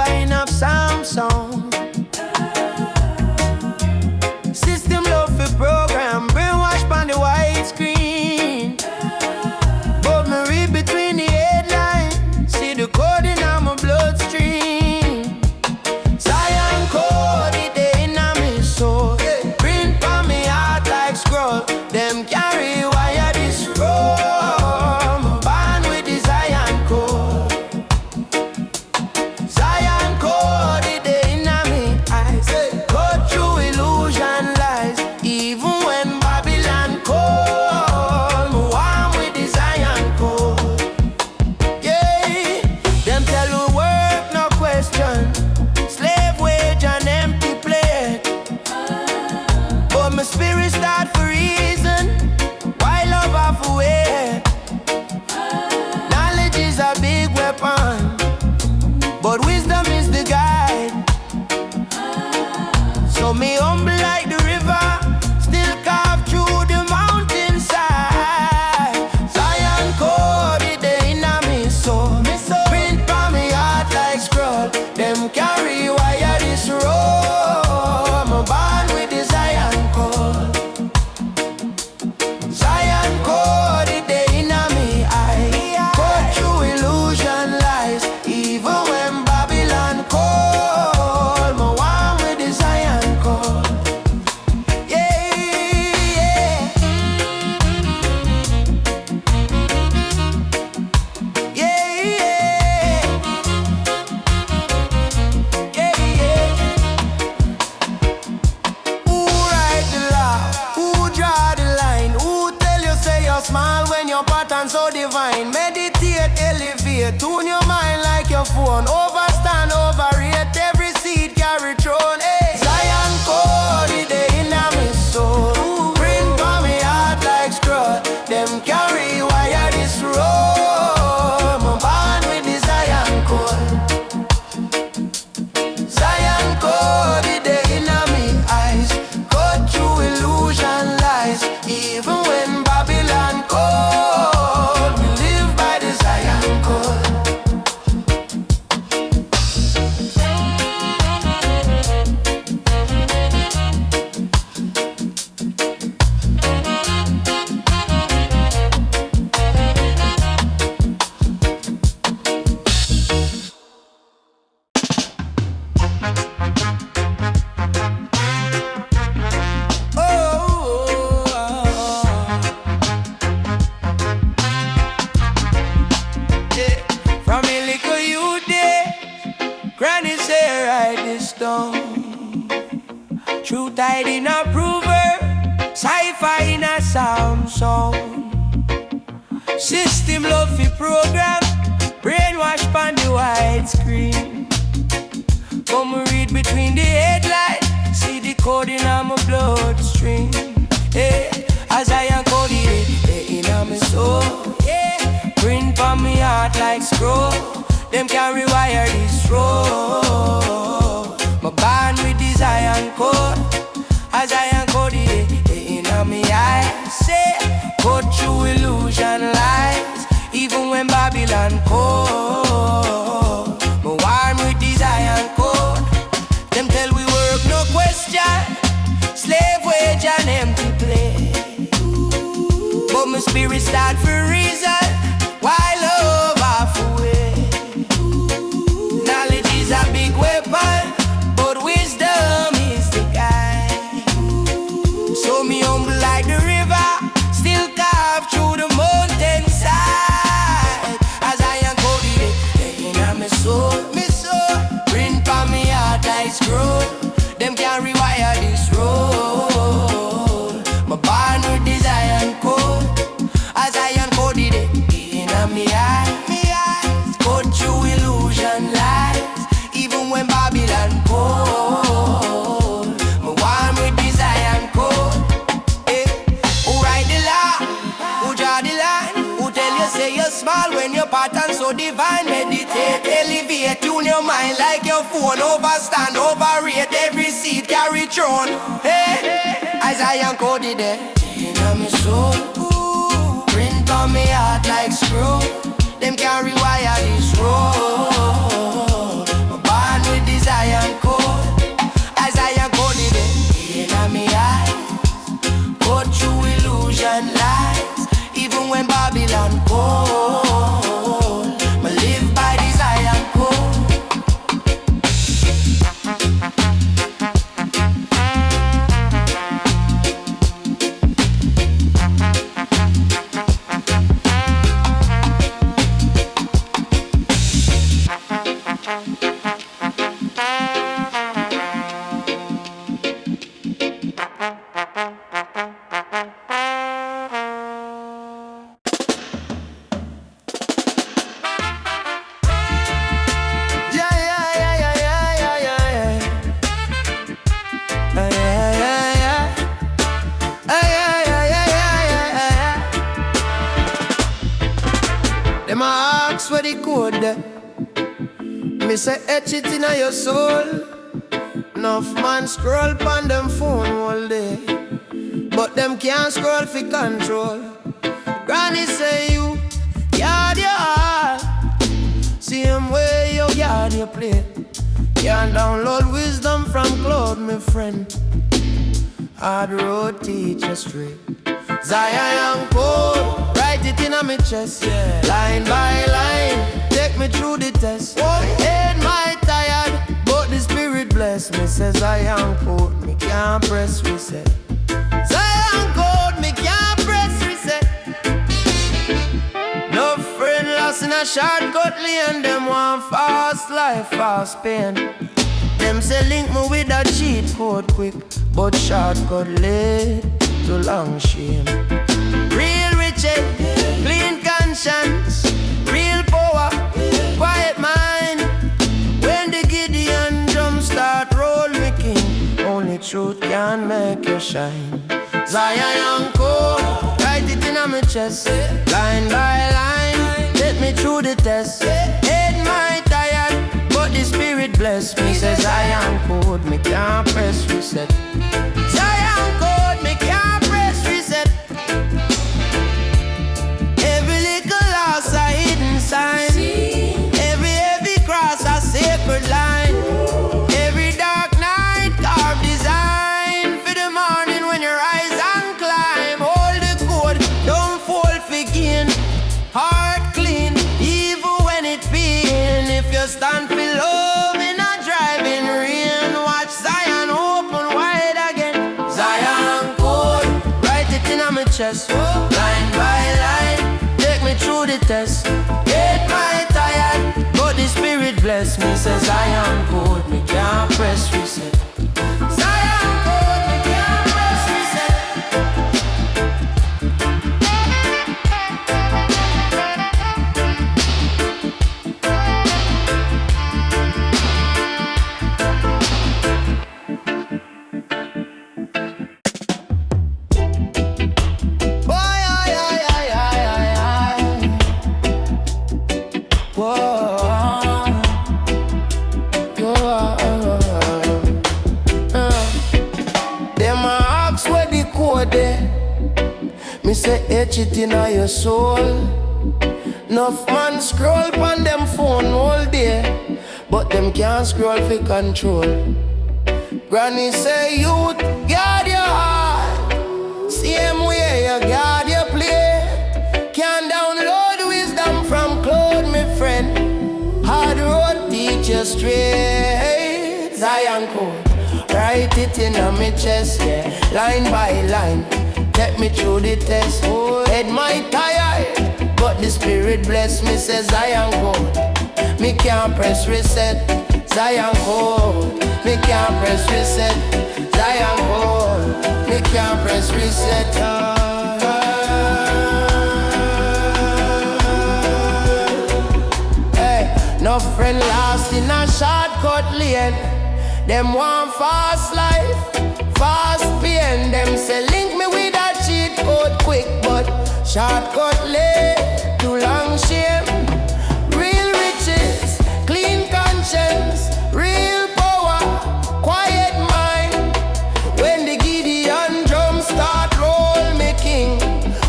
never enough Samsung. System love for program, brainwash on the white screen. But me read between the headlines, see the code in my bloodstream. Cyan code, it dey in me soul. Print on me heart like scroll. Them carry wire this road. Born with the Cyan code. Cyan code, it dey in me eyes. Cut through illusion lies. Even when Babylon call, me warm with the Cyan code. Yeah, them tell me work no question. Slave wage and empty plate. But my spirit start for reason. Why love have to wait? Knowledge is a big weapon, but wisdom is the guide. So me humble like the river, still carve through the mountainside. Cyan code, it dey in me soul. Print on me heart like scroll. Them carry wire this road. I'm born with the Cyan code. Cyan code, it dey in me eye. Cut through illusion lies. Even when Babylon call, me warm with the Cyan code. Yeah, yeah. Yeah, yeah. Yeah, yeah. Who write the law? Who draw the line? Who tell you say you're small when your pattern so divine? Meditate, elevate, tune your mind like your phone. Overstand, overrate, every seed carry throne. Hey. Cyan code, it dey in me soul. Print on me heart like scroll. Them carry wire this road. I'm born with the Cyan code. Cyan code, it dey in me eyes. Cut through illusion lies. Even when Babylon call, we live by the Cyan code. Yeah. From a little youth day, Granny say write this down. Truth I did not prove her, sci-fi in a sound song. System love fi program, brainwash on the white screen. Come read between the headlines, see the code in my bloodstream. Hey, as I am coded in my soul. Yeah, print on me heart like scroll. Them carry wire this road. My band with the Cyan code. As I am coded in me eyes. Say, cut through illusion lies. Even when Babylon call, me warm with the Cyan code. Them tell we work no question. Slave wage and empty play. But my spirit start for reason. Why love half away? Knowledge is a big weapon, but wisdom is the guide. So me humble like the river, still carve through the mountainside. As I am coded in my soul, print on me heart like scroll. Them can't rewire this road. My born with the Cyan code. As I am coded in me eyes. Cut through illusion lies. Even when Babylon call, me warm with the Cyan code. Hey, who write the law? Who draw the line? Who tell you say you're small when your pattern so divine? Meditate, elevate, tune your mind like your phone. Overstand, overrate, every seed carry throne. Hey, as I am coded in my soul. Print on me heart like scroll. Them can't rewire this road. My bond where the code there. Me say etch it inna your soul. Enough man scroll pon them phone all day, but them can't scroll for control. Granny say you guard your heart, same way you guard your plate. Can't download wisdom from cloud, my friend. Hard road teach you straight. Zion code, write it in my chest, yeah. Line by line, take me through the test. Head my tired, but the spirit bless me. Says Zion code, me can't press reset. Zion code, me can't press reset. No friend lost in a shortcut lane. Them want fast life, fast pain. Them say link me with a cheat code quick, but shortcut late to long shame. Real riches, clean conscience, real power, quiet mind. When the Gideon drum start roll me king, only truth can make you shine. Zion code, write it in my chest. Line by line, take me through the test. Head my tired, but the spirit bless me. Says Zion code, me can't press reset. Zion code, me can't press reset. Every little loss a hidden sign. Every heavy cross a sacred line. Every dark night carved design. For the morning when you rise and climb. Hold the code, don't fall for gain. Heart clean, even when it pain. If you stand for love in a driving rain, watch Zion open wide again. Zion code, write it in my chest. Line by line, take me through the test. Get my tired, but the spirit bless me. Says Zion code, me can't press reset. Zion code, me can't press reset. Me say etch it inna your soul. Enough man scroll pon them phone all day, but them can't scroll for control. Granny say youth, guard your heart, same way you guard your play. Can't download wisdom from cloud, my friend. Hard road teach you straight. Zion code, write it in my chest, yeah. Line by line, take me through the test. Head my tired, but the spirit bless me. Says Zion code, me can't press reset. Zion code, me can't press reset. Zion code, me can't press reset. Hey, no friend lost in a shortcut lane. Them want fast life, fast pain. Them say link me with a cheat code quick, but shortcut late to long shame. Real riches, clean conscience, real power, quiet mind. When the Gideon drum start roll me king,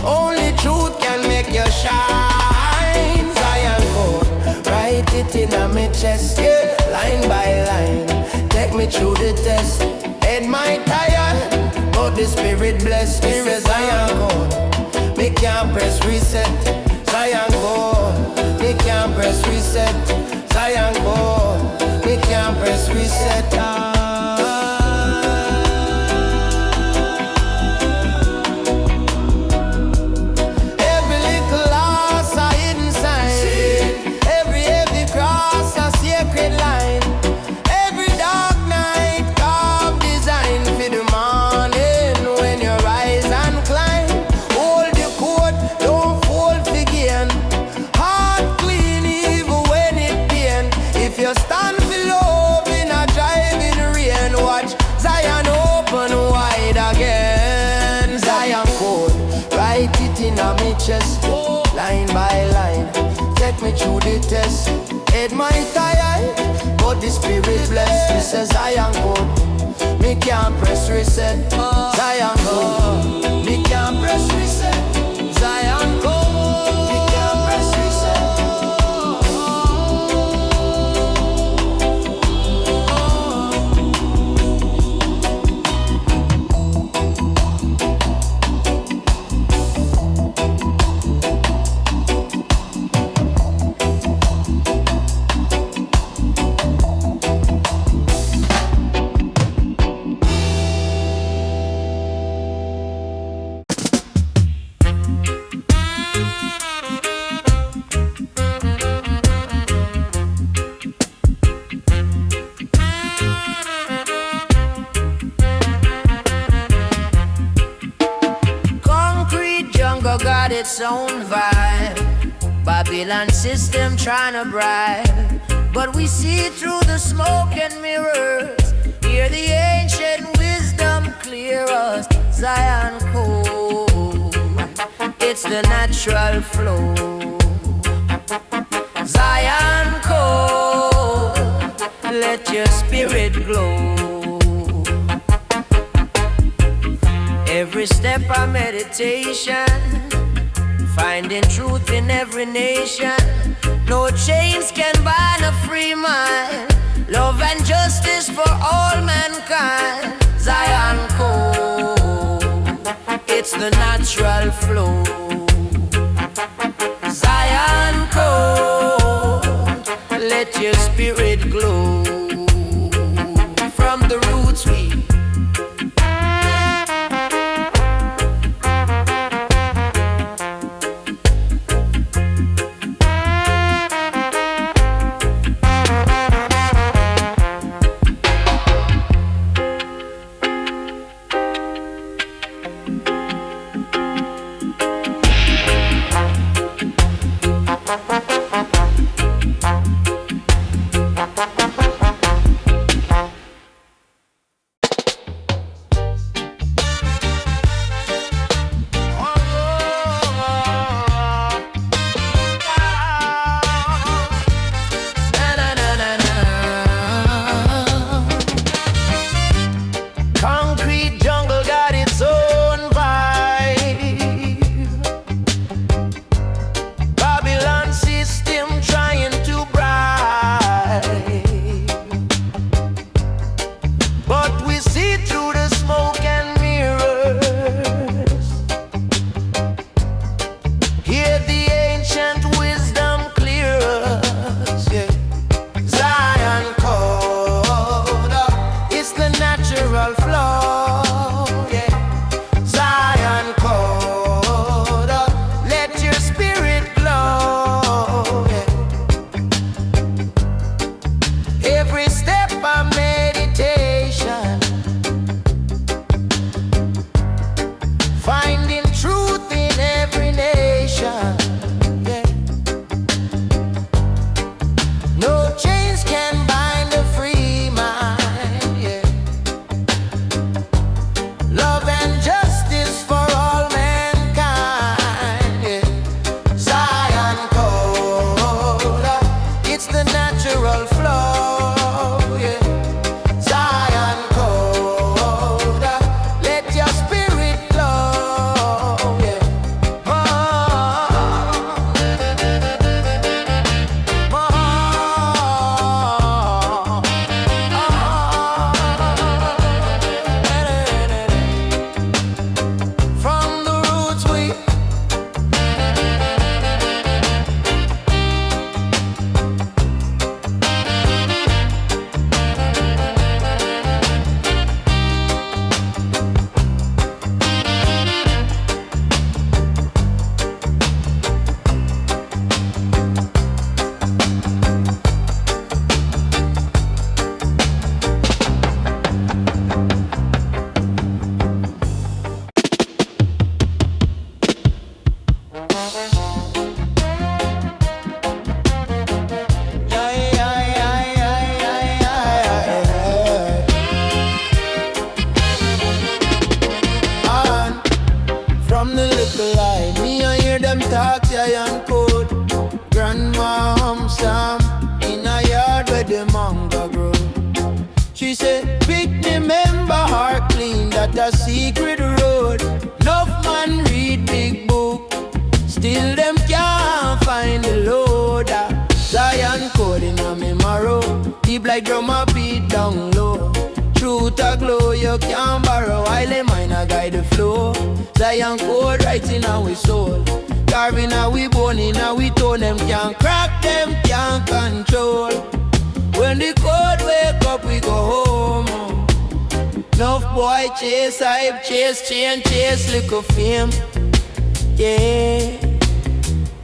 only truth can make you shine. Zion code, write it in my chest, yeah. Line by line, take me through the test. Head my tired, but the spirit bless me. Zion code, me can't press reset. Zion code, me can't press reset. Zion code, me can't press reset. Every little loss a hidden sign. Every heavy cross a sacred line. Every dark night carved design. For the morning when you rise and climb. Hold the code, don't fall for gain. Heart clean even when it pain. If you stand for love in a driving rain, watch Zion open wide again. Zion code, write it in a me chest. Line by line, take take me through the test. Head might tired, but the spirit blessed. He says I am good. Me can't press reset. Zion good. Me can't press reset. Zion good. Me can't press reset. Got its own vibe. Babylon system trying to bribe, but we see through the smoke and mirrors. Hear the ancient wisdom clear us. Zion code, it's the natural flow. Zion code, let your spirit glow. Every step of meditation, finding truth in every nation. No chains can bind a free mind. Love and justice for all mankind. Zion code, it's the natural flow. Zion code, let your spirit glow. From the roots we From the little line, me I hear them talk giant code. Grandma She said, pick the member heart clean, that a secret road. Enough man read big book, still them can't find the load. Zion code in a me marrow, deep like drum a beat down low. Truth a glow, you can't borrow, while the mind a guide the flow. Zion code right in our soul, carving our we bone in our we tone. Them can't crack, them can't control. When the code wake up, we go home. Enough boy chase hype, chase chain, chase little fame. Yeah.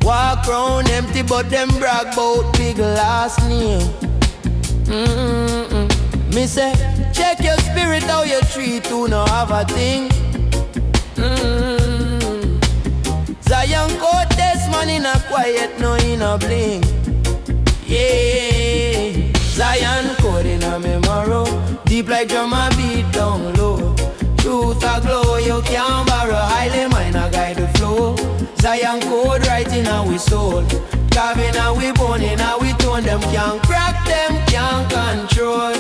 Walk round empty, but them brag bout big last name. Me say, check your spirit, how you treat who no have a thing. Zion code test man in a quiet, no in a bling. Yeah. Zion code in a memory, deep like drum a beat down low. Truth a glow, you can't borrow, highly mind a guide the flow. Zion code right in our soul, carving our we bone in our we tone. Them can't crack, them can't control.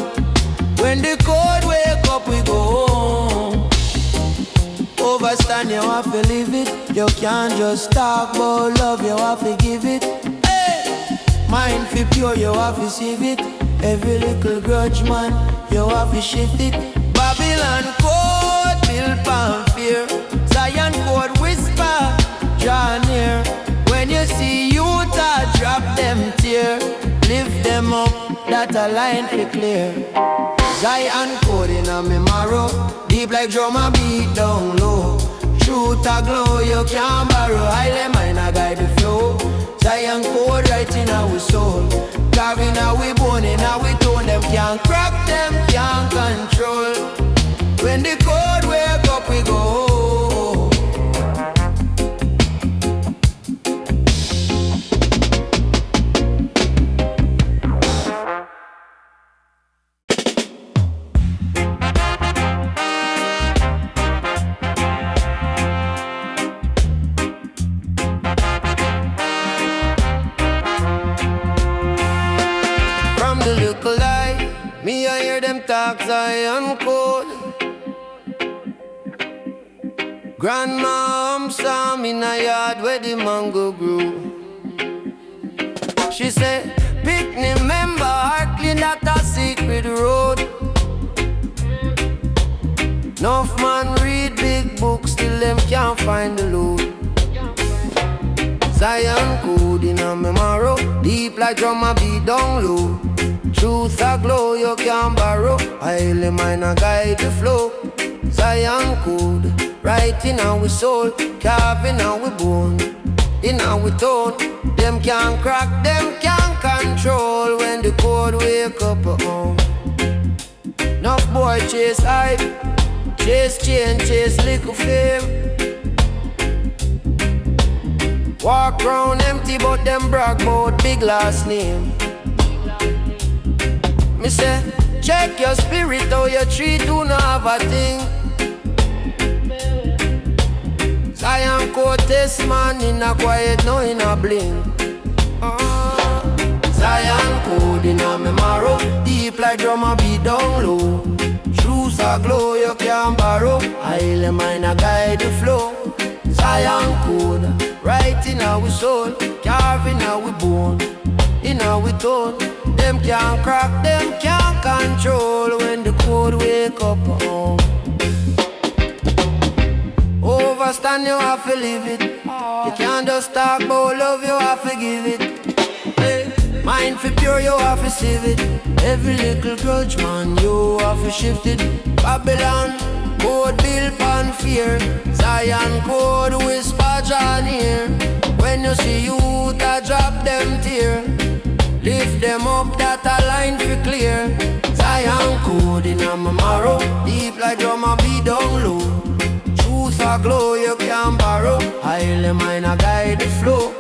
When the code wake up, we go home. Overstand, you have to live it. You can't just talk about love, you have to give it. Hey! Mind fi pure, you have to save it. Every little grudge, man, you have to shift it. Babylon code built on fear. Zion code whisper, draw near. When you see youth, drop them tear. Lift them up, that a line fi clear. Zion code in a me marrow, deep like drum a beat down low. Truth a glow, you can't borrow, highly mind a guide the flow. Zion code right in our soul, carving our we bone in our we tone. Them can't crack, them can't control. When the code wake up, we go home. From the little light, me I hear them talk Zion code. Grandma saw me in a yard where the mango grew. She said, picnic member heart clean, that a secret road. Enough man read big books, still them can't find the load. Zion code in a memory, deep like drum a beat down low. Truth a glow, you can't borrow, highly mind a guide the flow. Zion code, right in our soul, carving our bone, in our tone. Them can't crack, them can't control. When the code wake up at home. Enough boy chase hype, chase chain, chase little fame. Walk round empty, but them brag bout big last name. Me say, check your spirit, how you treat who no have a thing. Zion code test man in a quiet, no in a bling. Zion code in a memory, deep like drum a beat down low. Truth a glow, you can't borrow, highly mind a guide the flow. Zion code, right in our soul, carving our bone, in our tone. Them can't crack, them can't control. When the code wake up home. Overstand, you have to live it. You can't just talk about love, you have to give it. Hey, mind for pure, you have to save it. Every little grudge, man, you have to shift it. Babylon code built on fear. Zion code whisper John here. When you see youth, drop them tear. Lift them up, that a line for clear. Zion code in a memory, deep like drum a beat down low. Truth a glow, you can't borrow, highly mind a guide the flow.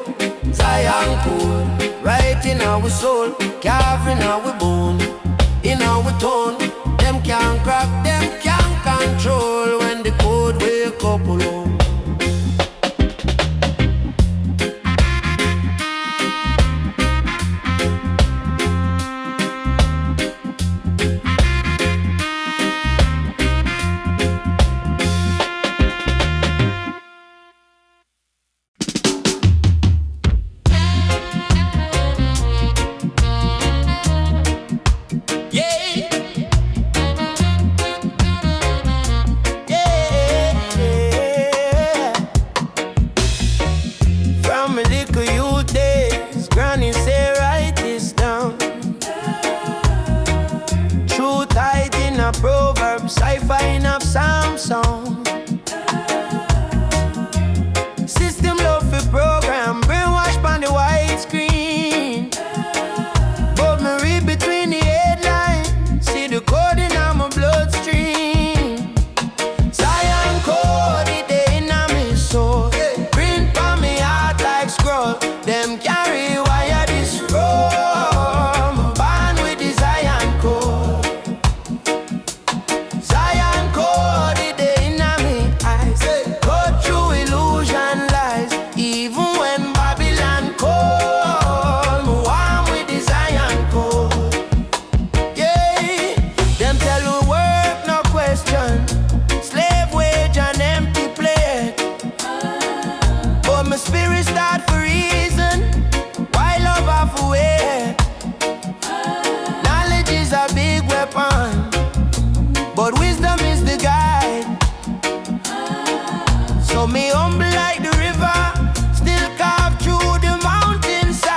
Zion code, right in our soul, carving our bone, in our tone. Them can't crack, them can't control. When the code wake up alone. So me humble like the river, still carve through the mountainside.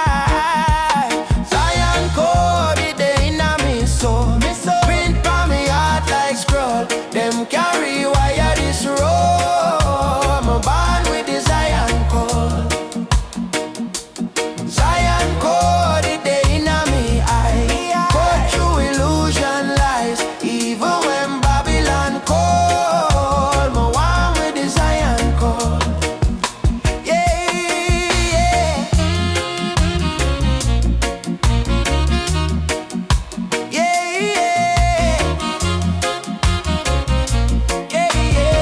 Zion code it in me soul. Print on me heart like scroll. Them carry wire this road. I'm born with the Zion code. Zion code it in me eye. Cut through illusion lies, even when Babylon call. Me one with the Zion code. Yeah, yeah. Yeah, yeah. Yeah, yeah.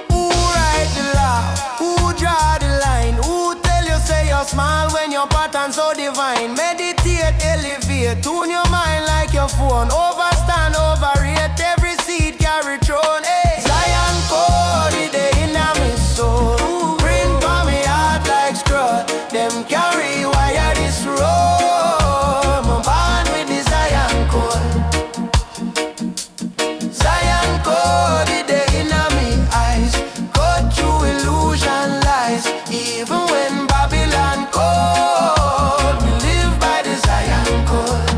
Who write the law? Who draw the line? Who tell you say you're small when your pattern so divine? Meditate, elevate, tune your mind like your phone. Overstand, overrate, every seed carry throne. Hey. Zion code it in me soul. Print on me heart like scroll. Them carry wire this road. I'm born with the Zion code. Zion code it in me eyes. Cut through illusion lies, even when Babylon called. We live by the Zion code.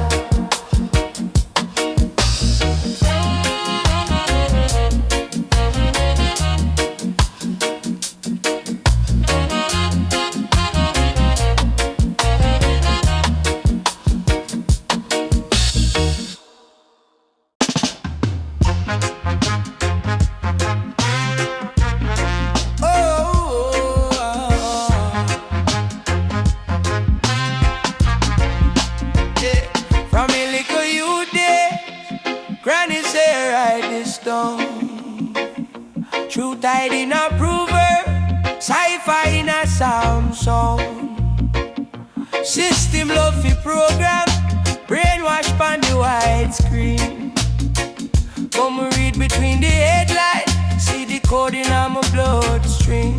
Yeah. From a little youth day, Granny say write this down. Truth hide in a proverb, sci-fi in a sound song. System love fi program, brainwash pon the white screen. Come read between the headlines, see the code in my bloodstream.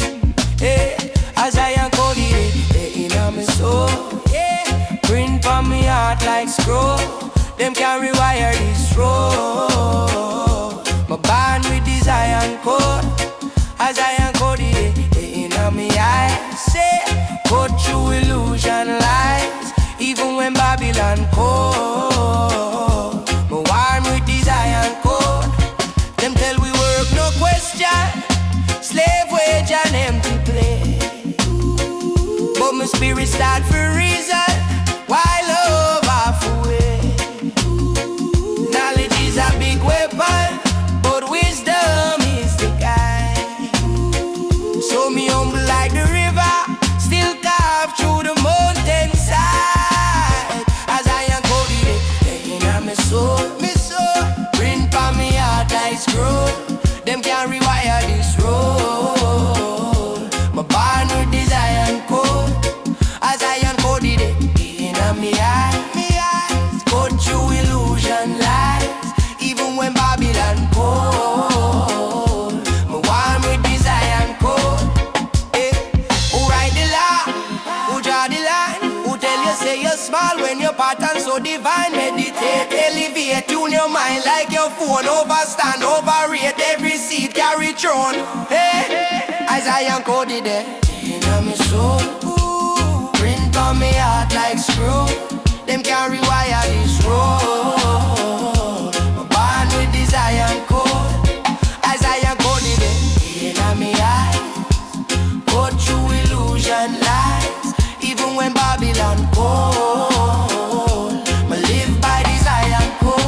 Hey, as I encode it in my soul. Yeah, print on me heart like scroll. Them carry wire this road. My band with the Zion code. As I encode it in me eyes. Say, go through illusion lies, even when Babylon call. My warm with the Zion code. Them tell we work no question, slave wage and empty play. But my spirit start for reason, why love half away. Knowledge is a big weapon, but wisdom is the guide. So me humble like the river, still carve through the mountainside. As I encode it in my soul, print on me heart like scroll. Them can't rewire this road. My born with the Zion code. As I encode it in me eyes. Cut through illusion lies, even when Babylon call. My one with the Zion code. Hey. Who write the law? Who draw the line? Who tell you say you're small when your pattern so divine? Meditate, elevate, tune your mind like your phone. Overstand, overrate, every seed carry throne. Hey, as I encoded it in my soul. Print on me heart like scroll. Them carry wire this road. My band with the Zion code. As I encoded it in me eyes. Go through illusion lies, even when Babylon call. Me live by the Zion code.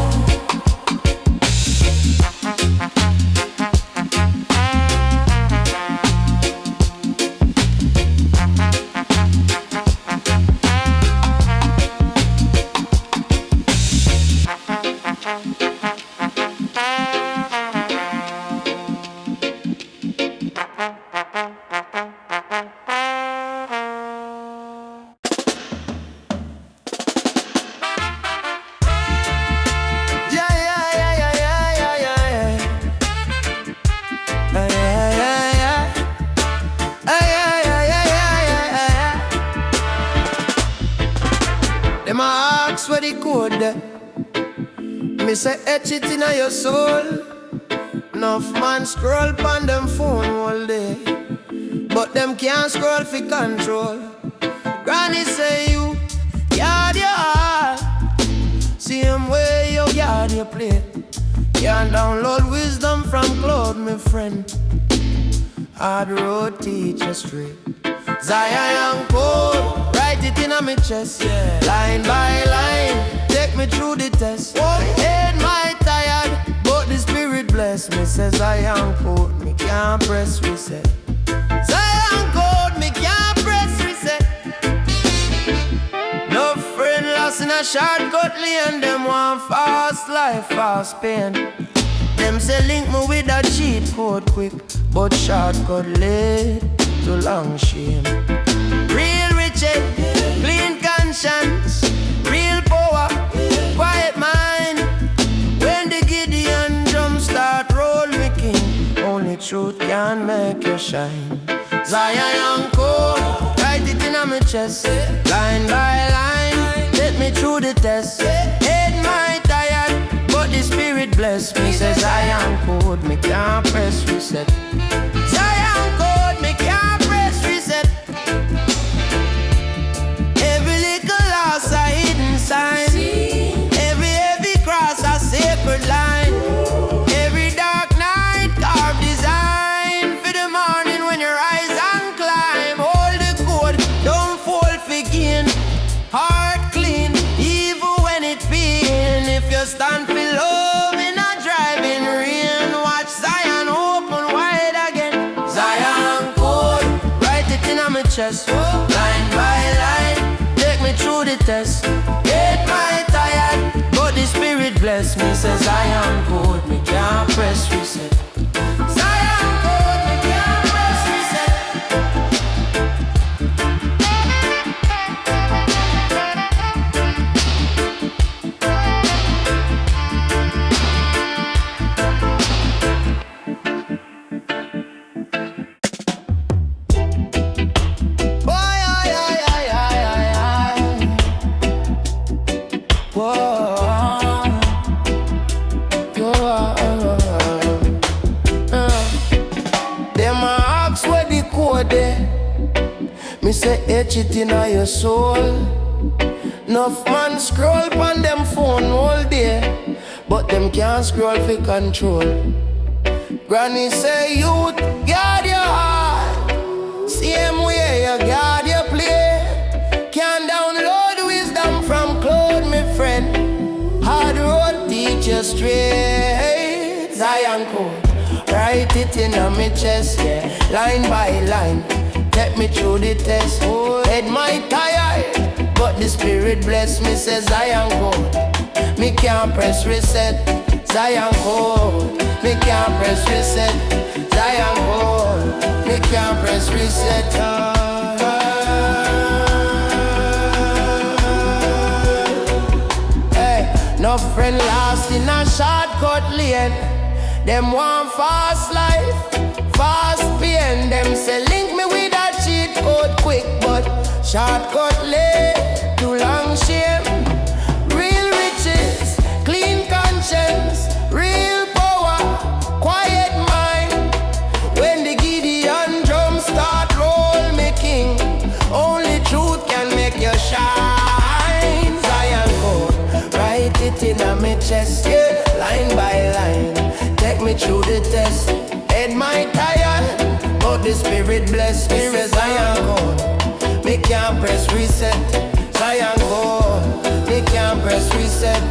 Them a ask for the code. Me say etch it in your soul. Enough man scroll on them phone all day, but them can't scroll for control. Granny say you guard your heart, same way you guard your plate. Can't download wisdom from cloud, my friend. Hard road teach you straight. Zion code, write it in my chest, yeah. Line by line, take me through the test. Head my tired, but the spirit bless me. Says Zion code, me can't press reset. Zion code, me can't press reset. No friend lost in a shortcut lane. Them want fast life, fast pain. Them say link me with a cheat code quick, but shortcut late to long shame. Real riches, clean conscience, real power, quiet mind. When the Gideon drum start roll me king, only truth can make you shine. Zion code, write it in my chest, line by line, take me through the test. Head my tired, but the spirit bless me. Says Zion code, me can't press reset. Zion code, me can't press reset. Every little loss a hidden sign, every heavy cross a sacred line. Every dark night carved design for the morning when you rise and climb. Hold the code, don't fall for gain. Heart clean, even when it pain. If you stand for love in a driving rain, watch Zion open wide again. Zion code, write it in my chest, line by line, take me through the test. Get my tired, but the spirit bless me. Says Zion code, me can't press reset. Zion code, me can't press reset. Me say etch it in your soul. Enough man scroll on them phone all day, but them can't scroll for control. Granny say youth, guard your heart, same way you guard your play. Can't download wisdom from cloud, my friend. Hard road teach you straight. Zion code, write it in my chest, yeah. Line by line, take me through the test. Head my tired, but the spirit bless me. Says Zion code, me can't press reset. Zion code, me can't press reset. Zion code, me can't press reset. Hey, no friend lost in a shortcut lane. Them want fast life, fast pain. Them say link me with a cheat code quick, but shortcut late to long shame. Real riches, clean conscience, real power, quiet mind. When the Gideon drum start roll me king, only truth can make you shine. Zion code, write it in my chest, yeah. Line by line, take me through the test. Head my tired, but the spirit bless me. Zion code, me can't press reset. Zion code, me can't press reset.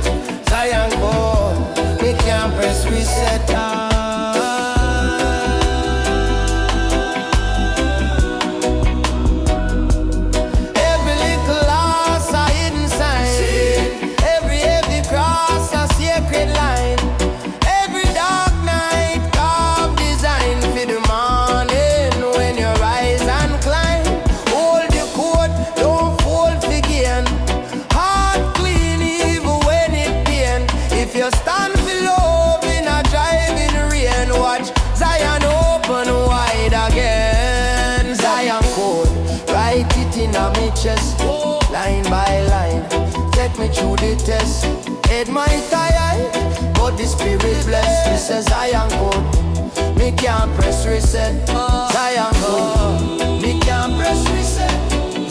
Zion code, me can't press reset. Every little loss a hidden sign, every heavy cross a sacred line. Every dark night carved design for the morning when you rise and climb. Hold the code, don't fall for gain. Heart clean even when it pain. If you stand for love in a driving rain, watch Zion open wide again. Zion code, write it in my chest, line by line, take me through the test. Head my tired, but the spirit bless. This is Zion code. Me can't press reset. Zion code. Me can't press reset.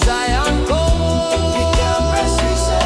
Zion code. Me can't press reset.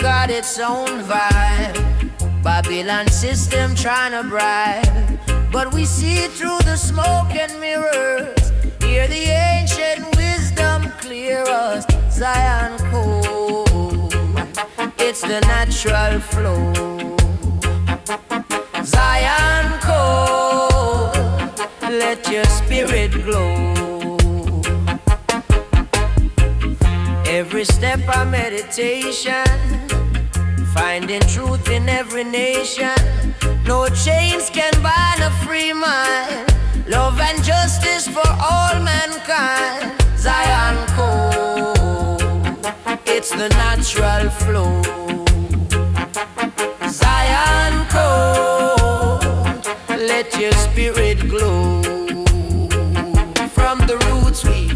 Got its own vibe. Babylon system trying to bribe, but we see through the smoke and mirrors. Hear the ancient wisdom clear us. Zion code, it's the natural flow. Zion code, let your spirit glow. Every step of meditation, finding truth in every nation. No chains can bind a free mind. Love and justice for all mankind. Zion code, it's the natural flow. Zion code, let your spirit glow. From the roots we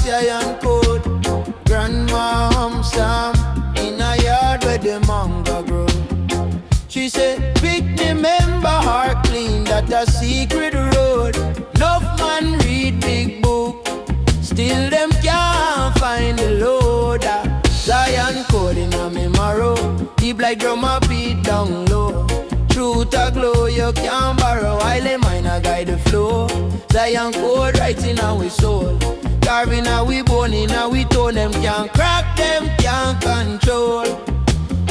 Zion code. Grandma hum some in a yard where the mango that a secret road. Enough man read big book, still them can't find the load. Zion code in a me marrow, deep like drum a beat down low. Truth a glow, you can't borrow, while the mind a guide the flow. Zion code right in our soul, carving our we bone in our we tone. Them can't crack, them can't control.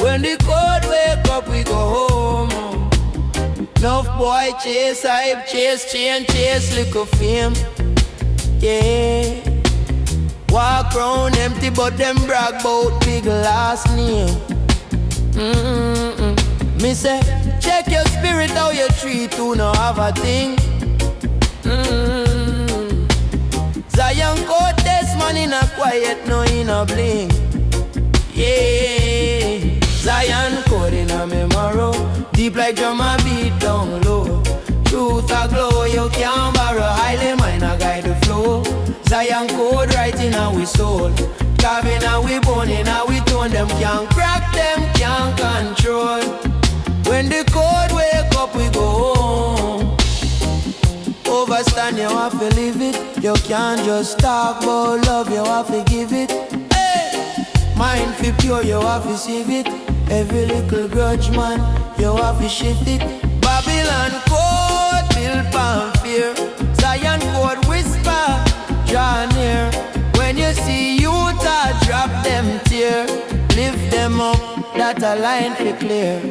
When the code wake up, we go home. Enough boy chase hype, chase chain, chase little fame. Yeah. Walk round empty, but them brag about big last name. Me say, check your spirit, how you treat who no have a thing. Zion code test man in a quiet, no in a bling. Yeah. Zion code in a memory, deep like drum a beat down low. Truth a glow, you can't borrow, highly mind a guide the flow. Zion code right in our soul, carving our we bone in our we tone. Them can't crack, them can't control. When the code wake up, we go home. Overstand, you have to live it. You can't just talk about love, you have to give it. Hey. Mind fi pure, you have to save it. Every little grudge, man, you have to shift it. Babylon code, built on fear. Zion code whisper, draw near. When you see youth, drop them tear. Lift them up, that a line fi clear.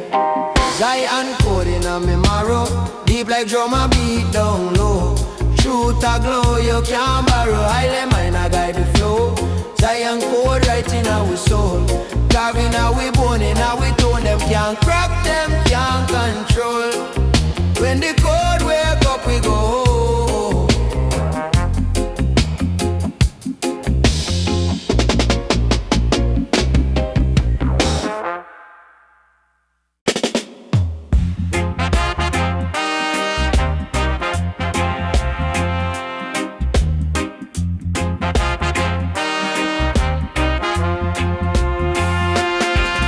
Zion code in a me marrow, deep like drum a beat down low. Truth a glow, you can't borrow, highly mind a guide the flow. Zion code right in our soul, carving our we bone in our we tone. Them can't crack, them can't control. When the code wake up, we go home.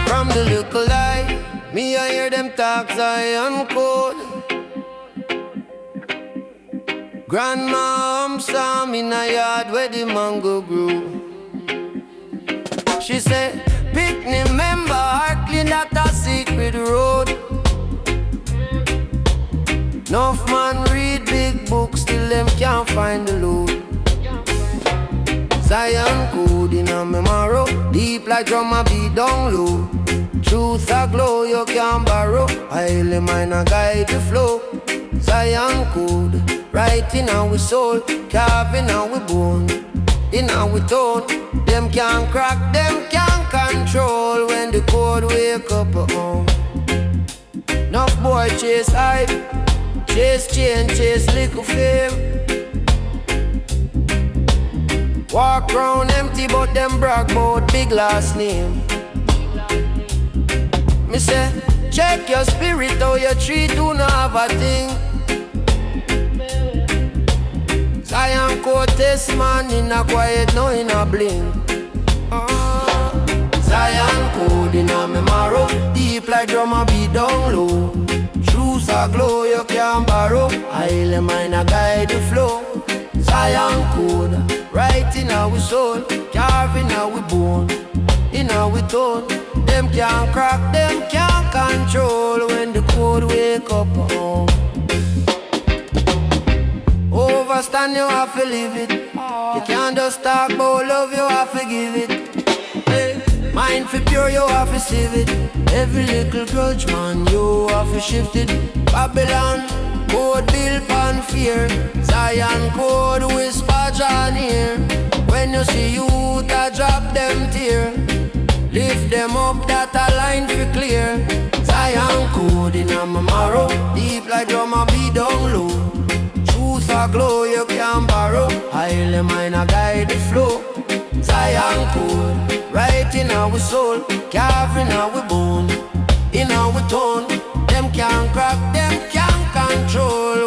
From the little lie, me I hear them talk Zion code. Grandma saw me in a yard where the mango grew. She said, picnic member, Harkley, not a secret road. Enough man read big books, still them can't find the load. Zion code in a memory, deep like drum a beat down low. Truth a glow, you can't borrow, highly mind a guide the flow. Zion code, right in our soul, carving our bone, in our tone. Them can't crack, them can't control. When the code wake up at home. Enough boy chase hype, chase chain, chase little fame. Walk round empty, but them brag about big last name. Me say, check your spirit, how you treat who no have a thing. Zion code test man in a quiet, no in a bling. Zion code in a memory, deep like drum a beat down low. Truth a glow, you can't borrow, highly mind a guide the flow. Zion code, right in our soul, carving our bone, in our tone. Them can't crack, them can't control. When the code wake up home. Overstand, you have to live it. You can't just talk about love, you have to give it. Hey. Mind for pure, you have to save it. Every little grudge, man, you have to shift it. Babylon code built on fear. Zion code whisper John here. When you see youth, drop them tear. Lift them up, that a line for clear. Zion code in a memory, deep like drum a beat down low. Truth a glow, you can't borrow, highly mind a guide the flow. Zion code, right in our soul, carving our bone, in our tone. Them can't crack, them can't control.